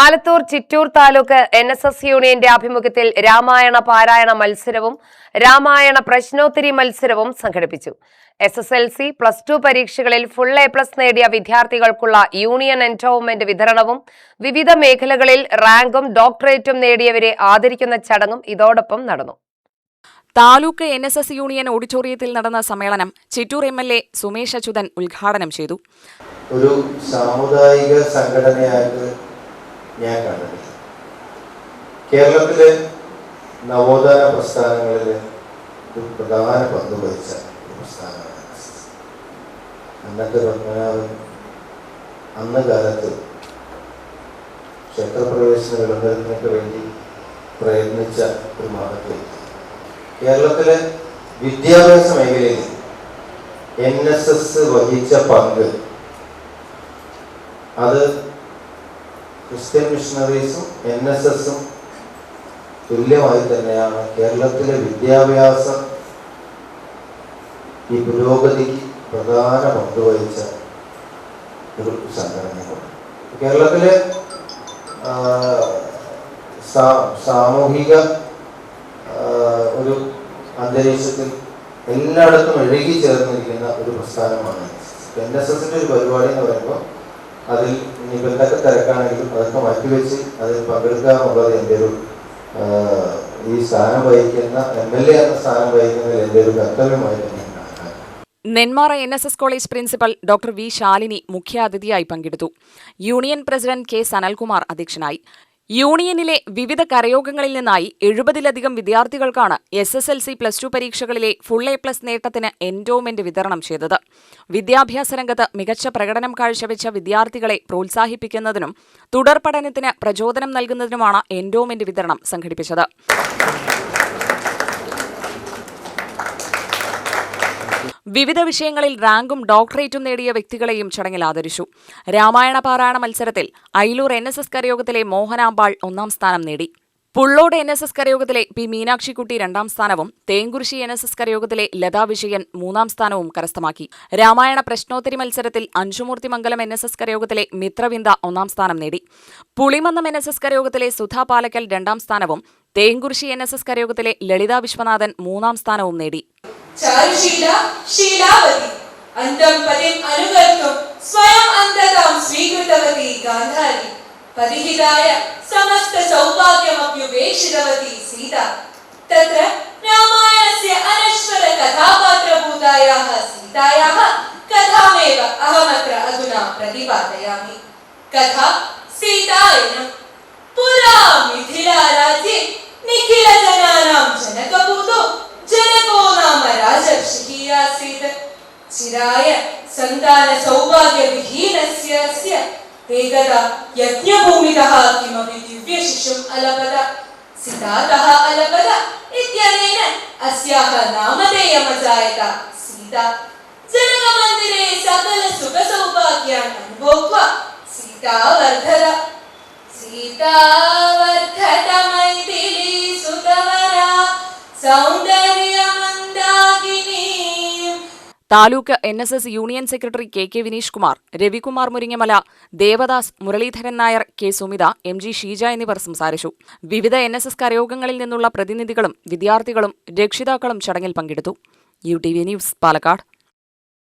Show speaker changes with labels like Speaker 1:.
Speaker 1: Alathur Chittur taluk NSS യൂണിയന്റെ ആഭിമുഖ്യത്തിൽ രാമായണ പാരായണ മത്സരവും രാമായണ പ്രശ്നോത്തരി മത്സരവും സംഘടിപ്പിച്ചു. SSLC, +2 പരീക്ഷകളിൽ ഫുൾ A+ നേടിയ വിദ്യാർത്ഥികൾക്കുള്ള യൂണിയൻ എൻഡോവ്മെന്റ് വിതരണവും വിവിധ മേഖലകളിൽ റാങ്കും ഡോക്ടറേറ്റും നേടിയവരെ ആദരിക്കുന്ന ചടങ്ങും ഇതോടൊപ്പം നടന്നു.
Speaker 2: താലൂക്ക് NSS യൂണിയൻ ഓഡിറ്റോറിയത്തിൽ നടന്ന സമ്മേളനം ചിറ്റൂർ MLA സുമേഷ് അച്യുതൻ ഉദ്ഘാടനം ചെയ്തു.
Speaker 3: ഒരു സാമുദായിക സംഘടനയായിട്ട് ഞാൻ കണ്ടത് കേരളത്തിലെ നവോത്ഥാന പ്രസ്ഥാനങ്ങളിൽ ഒരു പ്രധാന പങ്ക് വഹിച്ച ഒരു പ്രസ്ഥാനമാണ്. അന്നത്തെ പത്മനാഭൻ അന്ന് കാലത്ത് ക്ഷേത്രപ്രവേശന വിളംബരത്തിനൊക്കെ വേണ്ടി പ്രയത്നിച്ച ഒരു മഹത്വം. കേരളത്തിലെ വിദ്യാഭ്യാസ മേഖലയിൽ NSS വഹിച്ച പങ്ക് അത് ക്രിസ്ത്യൻ മിഷണറീസും NSSും തുല്യമായി തന്നെയാണ് കേരളത്തിലെ വിദ്യാഭ്യാസ ഈ പുരോഗതിക്ക് പ്രധാന പങ്ക് വഹിച്ച ഒരു സംഘടനയാണ്. കേരളത്തിലെ സാമൂഹിക ഒരു അന്തരീക്ഷത്തിൽ എല്ലായിടത്തും ഇഴുകി ചേർന്നിരിക്കുന്ന ഒരു പ്രസ്ഥാനമാണ് NSSന്റെ ഒരു പരിപാടി എന്ന് പറയുമ്പോൾ അതിൽ ഇനിയിപ്പോൾ എന്തൊക്കെ തിരക്കാണെങ്കിലും അതൊക്കെ മാറ്റിവെച്ച് അതിൽ പങ്കെടുക്കുക എന്നുള്ളത് എൻ്റെ ഒരു ഈ സ്ഥാനം വഹിക്കുന്ന MLA എന്ന സ്ഥാനം വഹിക്കുന്നതിൽ എൻ്റെ ഒരു കർത്തവ്യമായി തന്നെ.
Speaker 2: Nenmara NSS college principal doctor V. Shalini മുഖ്യാതിഥിയായി പങ്കെടുത്തു. Union president K. സനൽകുമാർ അധ്യക്ഷനായി. യൂണിയനിലെ വിവിധ കരയോഗങ്ങളിൽ നിന്നായി 70-ലധികം വിദ്യാർത്ഥികൾക്കാണ് SSLC, +2 പരീക്ഷകളിലെ ഫുൾ A+ നേട്ടത്തിന് എൻഡോവ്മെന്റ് വിതരണം ചെയ്തത്. വിദ്യാഭ്യാസ രംഗത്ത് മികച്ച പ്രകടനം കാഴ്ചവെച്ച വിദ്യാർത്ഥികളെ പ്രോത്സാഹിപ്പിക്കുന്നതിനും തുടർ പഠനത്തിന് പ്രചോദനം നൽകുന്നതിനുമാണ് എൻഡോവ്മെന്റ് വിതരണം സംഘടിപ്പിച്ചത്. വിവിധ വിഷയങ്ങളിൽ റാങ്കും ഡോക്ടറേറ്റും നേടിയ വ്യക്തികളെയും ചടങ്ങിൽ ആദരിച്ചു. രാമായണ പാരായണ മത്സരത്തിൽ അയിലൂർ NSS കരയോഗത്തിലെ മോഹനാമ്പാൾ 1ാം സ്ഥാനം നേടി. പുള്ളോട് NSS കരയോഗത്തിലെ P. മീനാക്ഷിക്കുട്ടി 2ാം സ്ഥാനവും തേങ്കുറിശി NSS കരയോഗത്തിലെ ലതാ വിജയൻ 3ാം സ്ഥാനവും കരസ്ഥമാക്കി. രാമായണ പ്രശ്നോത്തരി മത്സരത്തിൽ അഞ്ചുമൂർത്തിമംഗലം NSS കരയോഗത്തിലെ മിത്രവിന്ദ 1ാം സ്ഥാനം നേടി. പുളിമന്നം NSS കരയോഗത്തിലെ സുധാ പാലക്കൽ 2ാം സ്ഥാനവും തേങ്കുറിശി NSS കരയോഗത്തിലെ ലളിത വിശ്വനാഥൻ 3ാം സ്ഥാനവും നേടി.
Speaker 4: ചാരുശീല ശീലാവതി അന്തം പതിം അനുഗർത്തും സ്വയം അന്തതാം സ്വീകൃതവതി ഗാന്ധാരി പരിഹിതായ സമസ്ത സൗഭാഗ്യമപ്യുപേക്ഷിതവതി സീത തത്ര രാമായണസ്യ അനശ്വര കഥാപാത്രഭൂതായാഃ സീതായാഃ കഥാമേവ അഹമത്ര അധുനാ പ്രതിപാദയാമി. കഥാ സീതായനം പുരാ മിഥിലാരാജ്യേ നിഖില ജനാനാം ജനകഭൂതോ ജനകോ നാമ രാജർഷിയാസീത് ചിരായ സന്താന സൗഭാഗ്യ വിഹീനസ്യ ഏകദാ യജ്ഞഭൂമിതഃ കിമപി ദിവ്യശിശും അലപദ സീതാതഃ അലപദ ഇത്യനേന അസ്യാഹ നാമധേയമജായത സീതാ. ജനകമന്ദിരേ സകല സുഖ സൗഭാഗ്യാൻ അനുഭോക്വ സീതാ വർധത സീതാ വർധത മൈഥിലീ സുതവരാ
Speaker 2: taluk NSS union secretary K. Vineesh Kumar, Ravikumar Muringamala, Devadas, Muraleedharan Nair, K. Sumitha, MG Sheeja എന്നിവർ സംസാരിച്ചു. വിവിധ NSS കരയോഗങ്ങളിൽ നിന്നുള്ള പ്രതിനിധികളും വിദ്യാർത്ഥികളും രക്ഷിതാക്കളും ചടങ്ങിൽ പങ്കെടുത്തു. UTV news, Palakkad.